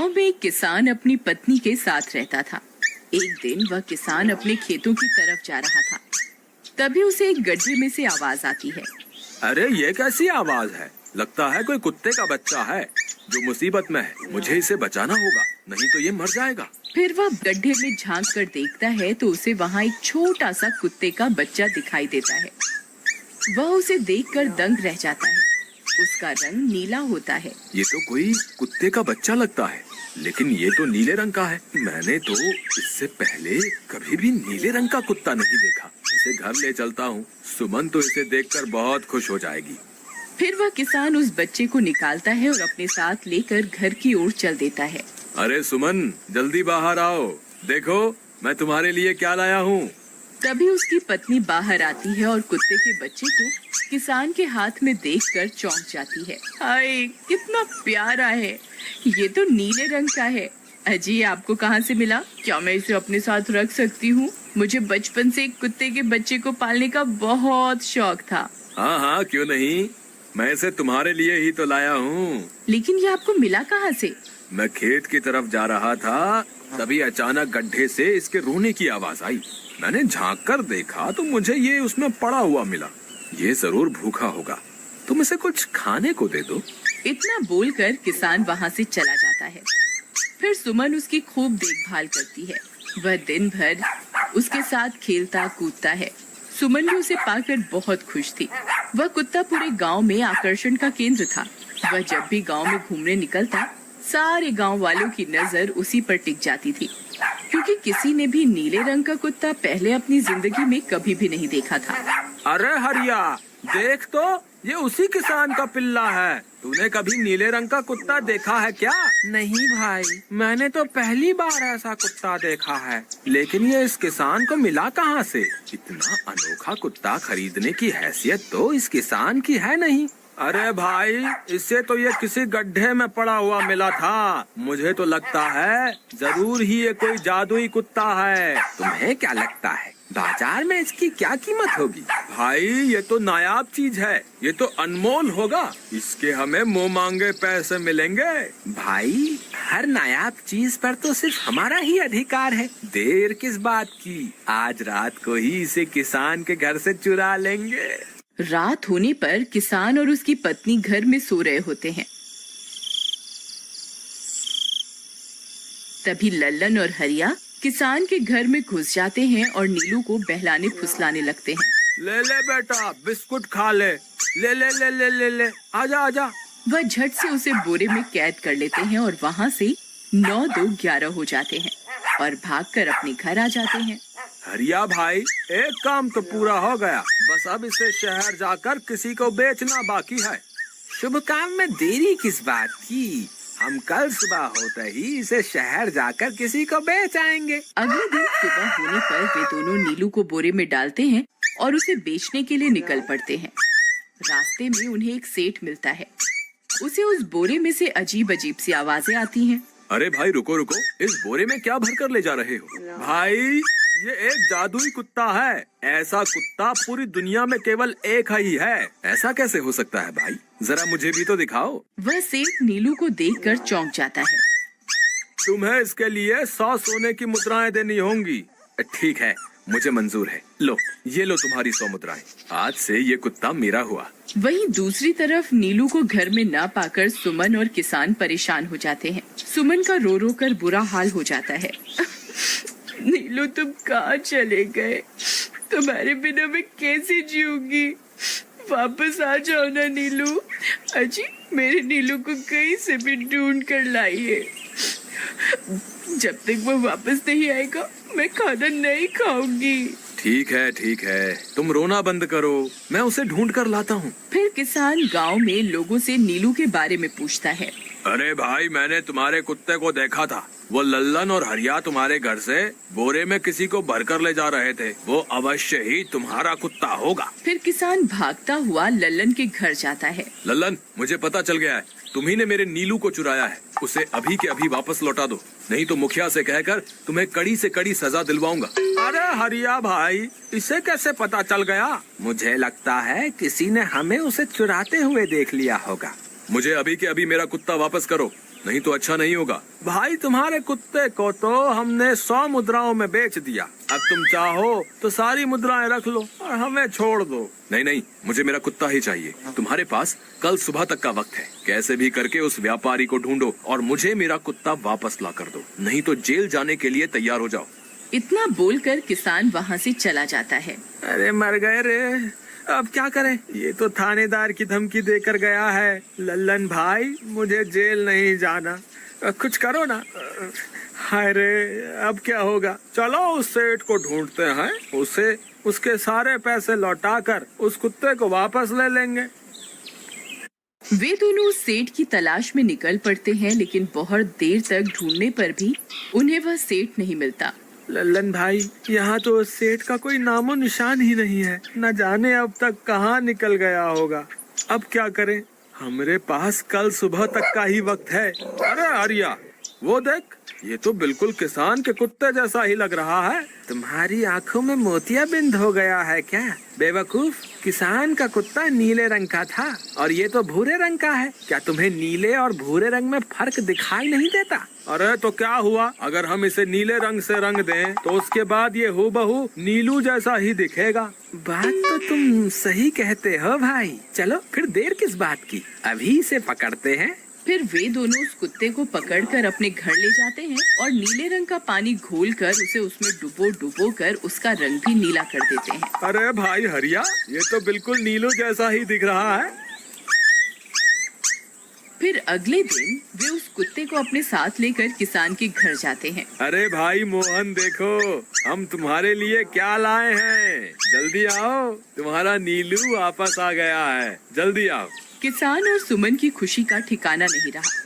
गांव में एक किसान अपनी पत्नी के साथ रहता था। एक दिन वह किसान अपने खेतों की तरफ जा रहा था। तभी उसे एक गड्ढे में से आवाज आती है। अरे ये कैसी आवाज है? लगता है कोई कुत्ते का बच्चा है जो मुसीबत में है। मुझे इसे बचाना होगा, नहीं तो ये मर जाएगा। फिर वह गड्ढे में झांक कर देखता है तो उसे वहाँ एक छोटा सा कुत्ते का बच्चा दिखाई देता है। वह उसे देखकर दंग रह जाता है। उसका रंग नीला होता है। ये तो कोई कुत्ते का बच्चा लगता है, लेकिन ये तो नीले रंग का है। मैंने तो इससे पहले कभी भी नीले रंग का कुत्ता नहीं देखा। इसे घर ले चलता हूँ। सुमन तो इसे देखकर बहुत खुश हो जाएगी। फिर वह किसान उस बच्चे को निकालता है और अपने साथ लेकर घर की ओर चल देता है। अरे सुमन, जल्दी बाहर आओ। देखो मैं तुम्हारे लिए क्या लाया हूँ। तभी उसकी पत्नी बाहर आती है और कुत्ते के बच्चे को किसान के हाथ में देखकर चौंक जाती है। हाय, कितना प्यारा है। ये तो नीले रंग का है। अजी, आपको कहाँ से मिला? क्या मैं इसे अपने साथ रख सकती हूँ? मुझे बचपन से एक कुत्ते के बच्चे को पालने का बहुत शौक था। हाँ हाँ, क्यों नहीं। मैं इसे तुम्हारे लिए ही तो लाया हूँ। लेकिन ये आपको मिला कहाँ से? मैं खेत की तरफ जा रहा था, तभी अचानक गड्ढे से इसके रोने की आवाज आई। मैंने झांक कर देखा तो मुझे ये उसमें पड़ा हुआ मिला। ये जरूर भूखा होगा, तुम इसे कुछ खाने को दे दो। इतना बोलकर किसान वहाँ से चला जाता है। फिर सुमन उसकी खूब देखभाल करती है। वह दिन भर उसके साथ खेलता कूदता है। सुमन भी उसे पाकर बहुत खुश थी। वह कुत्ता पूरे गांव में आकर्षण का केंद्र था। वह जब भी गांव में घूमने निकलता, सारे गांव वालों की नजर उसी पर टिक जाती थी, क्योंकि किसी ने भी नीले रंग का कुत्ता पहले अपनी जिंदगी में कभी भी नहीं देखा था। अरे हरिया, देख तो, ये उसी किसान का पिल्ला है। तूने कभी नीले रंग का कुत्ता देखा है क्या? नहीं भाई, मैंने तो पहली बार ऐसा कुत्ता देखा है। लेकिन ये इस किसान को मिला कहाँ से? इतना अनोखा कुत्ता खरीदने की हैसियत तो इस किसान की है नहीं। अरे भाई, इससे तो ये किसी गड्ढे में पड़ा हुआ मिला था। मुझे तो लगता है जरूर ही ये कोई जादुई कुत्ता है। तुम्हें क्या लगता है बाजार में इसकी क्या कीमत होगी? भाई, ये तो नायाब चीज है, ये तो अनमोल होगा। इसके हमें मुंह मांगे पैसे मिलेंगे। भाई, हर नायाब चीज पर तो सिर्फ हमारा ही अधिकार है। देर किस बात की, आज रात को ही इसे किसान के घर से चुरा लेंगे। रात होने पर किसान और उसकी पत्नी घर में सो रहे होते हैं। तभी लल्लन और हरिया किसान के घर में घुस जाते हैं और नीलू को बहलाने फुसलाने लगते हैं। ले ले बेटा, बिस्कुट खा ले। ले ले ले ले ले ले, आजा आजा। वह झट से उसे बोरे में कैद कर लेते हैं और वहाँ से 9-2-11 हो जाते हैं और भागकर अपने घर आ जाते हैं। हरिया भाई, एक काम तो पूरा हो गया। बस अब इसे शहर जाकर किसी को बेचना बाकी है। शुभ काम में देरी किस बात की? हम कल सुबह होते ही इसे शहर जाकर किसी को बेच आएंगे। अगले दिन सुबह होने पर वे दोनों नीलू को बोरे में डालते हैं और उसे बेचने के लिए निकल पड़ते हैं। रास्ते में उन्हें एक सेठ मिलता है। उसे उस बोरे में से अजीब अजीब सी आवाजें आती हैं। अरे भाई, रुको रुको, इस बोरे में क्या भर कर ले जा रहे हो? भाई, ये एक जादुई कुत्ता है। ऐसा कुत्ता पूरी दुनिया में केवल एक ही है। ऐसा कैसे हो सकता है भाई? जरा मुझे भी तो दिखाओ। वह सेठ नीलू को देखकर चौंक जाता है। तुम्हें इसके लिए 100 सोने की मुद्राएं देनी होंगी। ठीक है, मुझे मंजूर है। लो, ये लो तुम्हारी 100 मुद्राएं। आज से ये कुत्ता मेरा हुआ। वहीं दूसरी तरफ नीलू को घर में ना पाकर सुमन और किसान परेशान हो जाते हैं। सुमन का रो रो कर बुरा हाल हो जाता है। नीलू, तुम कहाँ चले गए? तुम्हारे बिना मैं कैसे जीऊंगी? वापस आ जाओ ना नीलू। अजी, मेरे नीलू को कहीं से भी ढूंढ कर लाइए। जब तक वो वापस नहीं आएगा मैं खाना नहीं खाऊंगी। ठीक है, तुम रोना बंद करो, मैं उसे ढूंढ कर लाता हूँ। फिर किसान गांव में लोगों से नीलू के बारे में पूछता है। अरे भाई, मैंने तुम्हारे कुत्ते को देखा था। वो लल्लन और हरिया तुम्हारे घर से बोरे में किसी को भरकर ले जा रहे थे। वो अवश्य ही तुम्हारा कुत्ता होगा। फिर किसान भागता हुआ लल्लन के घर जाता है। लल्लन, मुझे पता चल गया है, तुम्ही ने मेरे नीलू को चुराया है। उसे अभी के अभी वापस लौटा दो, नहीं तो मुखिया से कहकर तुम्हें कड़ी से कड़ी सजा दिलवाऊंगा। अरे हरिया भाई, इसे कैसे पता चल गया? मुझे लगता है किसी ने हमें उसे चुराते हुए देख लिया होगा। मुझे अभी के अभी मेरा कुत्ता वापस करो, नहीं तो अच्छा नहीं होगा। भाई तुम्हारे कुत्ते को तो हमने 100 मुद्राओं में बेच दिया, अब तुम चाहो तो सारी मुद्राएं रख लो और हमें छोड़ दो। नहीं नहीं, मुझे मेरा कुत्ता ही चाहिए। तुम्हारे पास कल सुबह तक का वक्त है, कैसे भी करके उस व्यापारी को ढूंढो और मुझे मेरा कुत्ता वापस ला कर दो, नहीं तो जेल जाने के लिए तैयार हो जाओ। इतना बोलकर किसान वहाँ से चला जाता है। अरे मर गए रे, अब क्या करें, ये तो थानेदार की धमकी देकर गया है। लल्लन भाई, मुझे जेल नहीं जाना, कुछ करो ना। हाय रे, अब क्या होगा। चलो उस सेठ को ढूंढते हैं, उसे उसके सारे पैसे लौटाकर उस कुत्ते को वापस ले लेंगे। वे दोनों उस सेठ की तलाश में निकल पड़ते हैं, लेकिन बहुत देर तक ढूंढने पर भी उन्हें वह सेठ नहीं मिलता। लल्लन भाई, यहाँ तो उस सेठ का कोई नामो निशान ही नहीं है, न जाने अब तक कहाँ निकल गया होगा। अब क्या करें, हमारे पास कल सुबह तक का ही वक्त है। अरे आर्या, वो देख, ये तो बिल्कुल किसान के कुत्ते जैसा ही लग रहा है। तुम्हारी आंखों में मोतियाबिंद हो गया है क्या बेवकूफ? किसान का कुत्ता नीले रंग का था और ये तो भूरे रंग का है। क्या तुम्हें नीले और भूरे रंग में फर्क दिखाई नहीं देता? अरे तो क्या हुआ, अगर हम इसे नीले रंग से रंग दें तो उसके बाद ये हूबहू नीलू जैसा ही दिखेगा। बात तो तुम सही कहते हो भाई, चलो फिर देर किस बात की, अभी इसे पकड़ते हैं। फिर वे दोनों उस कुत्ते को पकड़कर अपने घर ले जाते हैं और नीले रंग का पानी घोलकर उसे उसमें डुबो कर उसका रंग भी नीला कर देते हैं। अरे भाई हरिया, ये तो बिल्कुल नीलू जैसा ही दिख रहा है। फिर अगले दिन वे उस कुत्ते को अपने साथ लेकर किसान के घर जाते हैं। अरे भाई मोहन, देखो हम तुम्हारे लिए क्या लाए हैं, जल्दी आओ, तुम्हारा नीलू वापस आ गया है, जल्दी आओ। किसान और सुमन की खुशी का ठिकाना नहीं रहा।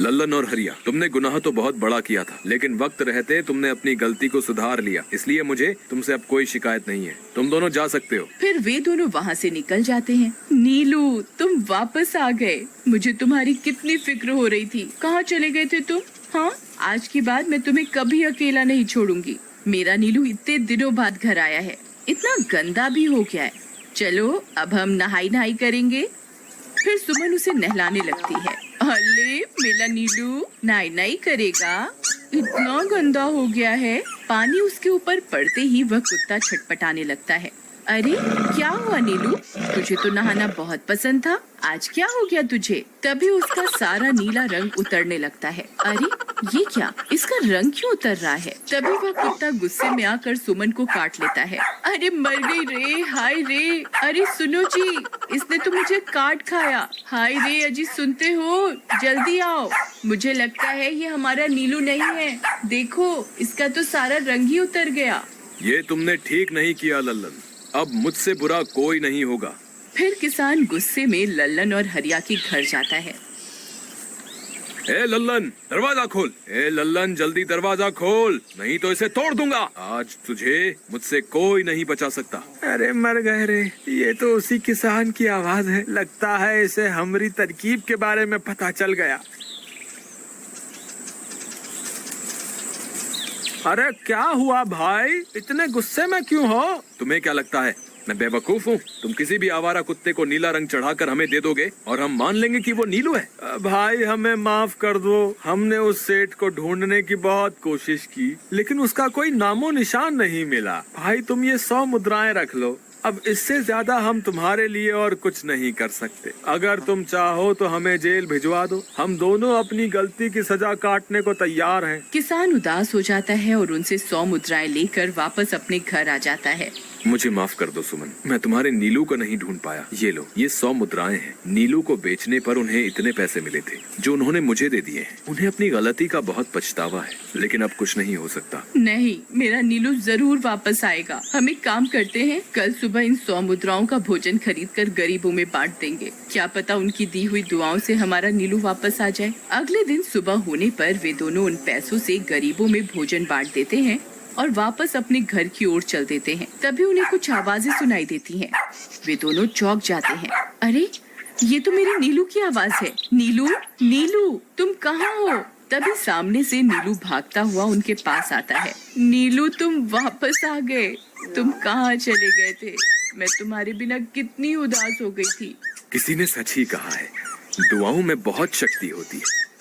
लल्लन और हरिया, तुमने गुनाह तो बहुत बड़ा किया था, लेकिन वक्त रहते तुमने अपनी गलती को सुधार लिया, इसलिए मुझे तुमसे अब कोई शिकायत नहीं है। तुम दोनों जा सकते हो। फिर वे दोनों वहाँ से निकल जाते हैं। नीलू, तुम वापस आ गए, मुझे तुम्हारी कितनी फिक्र हो रही थी। कहाँ चले गए थे तुम? हाँ, आज के बाद मैं तुम्हें कभी अकेला नहीं छोड़ूंगी। मेरा नीलू इतने दिनों बाद घर आया है, इतना गंदा भी हो गया है। चलो अब हम नहाई करेंगे। फिर सुमन उसे नहलाने लगती है। अले मेरा नीलू नहाई करेगा, इतना गंदा हो गया है। पानी उसके ऊपर पड़ते ही वह कुत्ता छटपटाने लगता है। अरे क्या हुआ नीलू, तुझे तो नहाना बहुत पसंद था, आज क्या हो गया तुझे? तभी उसका सारा नीला रंग उतरने लगता है। अरे ये क्या, इसका रंग क्यों उतर रहा है? तभी वह कुत्ता गुस्से में आकर सुमन को काट लेता है। अरे मर गई रे, हाय रे। अरे सुनो जी, इसने तो मुझे काट खाया। हाय रे अजी, सुनते हो? जल्दी आओ, मुझे लगता है ये हमारा नीलू नहीं है। देखो, इसका तो सारा रंग ही उतर गया। ये तुमने ठीक नहीं किया लल्लन, अब मुझसे बुरा कोई नहीं होगा। फिर किसान गुस्से में लल्लन और हरिया के घर जाता है। ए लल्लन, दरवाजा खोल। ए लल्लन, जल्दी दरवाजा खोल, नहीं तो इसे तोड़ दूंगा। आज तुझे मुझसे कोई नहीं बचा सकता। अरे मर गए रे, ये तो उसी किसान की आवाज है। लगता है इसे हमारी तरकीब के बारे में पता चल गया। अरे क्या हुआ भाई, इतने गुस्से में क्यों हो? तुम्हें क्या लगता है मैं बेवकूफ हूँ? तुम किसी भी आवारा कुत्ते को नीला रंग चढ़ाकर हमें दे दोगे और हम मान लेंगे कि वो नीलू है? भाई हमें माफ कर दो, हमने उस सेठ को ढूंढने की बहुत कोशिश की, लेकिन उसका कोई नामो निशान नहीं मिला। भाई तुम ये 100 मुद्राएं रख लो, अब इससे ज्यादा हम तुम्हारे लिए और कुछ नहीं कर सकते। अगर तुम चाहो तो हमें जेल भिजवा दो, हम दोनों अपनी गलती की सजा काटने को तैयार हैं। किसान उदास हो जाता है और उनसे 100 मुद्राएं लेकर वापस अपने घर आ जाता है। मुझे माफ कर दो सुमन, मैं तुम्हारे नीलू को नहीं ढूंढ पाया। ये लो, ये 100 मुद्राएं हैं। नीलू को बेचने पर उन्हें इतने पैसे मिले थे जो उन्होंने मुझे दे दिए हैं। उन्हें अपनी गलती का बहुत पछतावा है, लेकिन अब कुछ नहीं हो सकता। नहीं, मेरा नीलू जरूर वापस आएगा। हम एक काम करते हैं, कल सुबह इन 100 मुद्राओं का भोजन खरीदकर गरीबों में बांट देंगे। क्या पता उनकी दी हुई दुआओं से हमारा नीलू वापस आ जाए। अगले दिन सुबह होने पर वे दोनों उन पैसों से गरीबों में भोजन बांट देते हैं और वापस अपने घर की ओर चल देते हैं। तभी उन्हें कुछ आवाजें सुनाई देती हैं। वे दोनों चौंक जाते हैं। अरे ये तो मेरी नीलू की आवाज है। नीलू, नीलू तुम कहाँ हो? तभी सामने से नीलू भागता हुआ उनके पास आता है। नीलू तुम वापस आ गए, तुम कहाँ चले गए थे? मैं तुम्हारे बिना कितनी उदास हो गई थी। किसी ने सच ही कहा है, दुआओं में बहुत शक्ति होती है।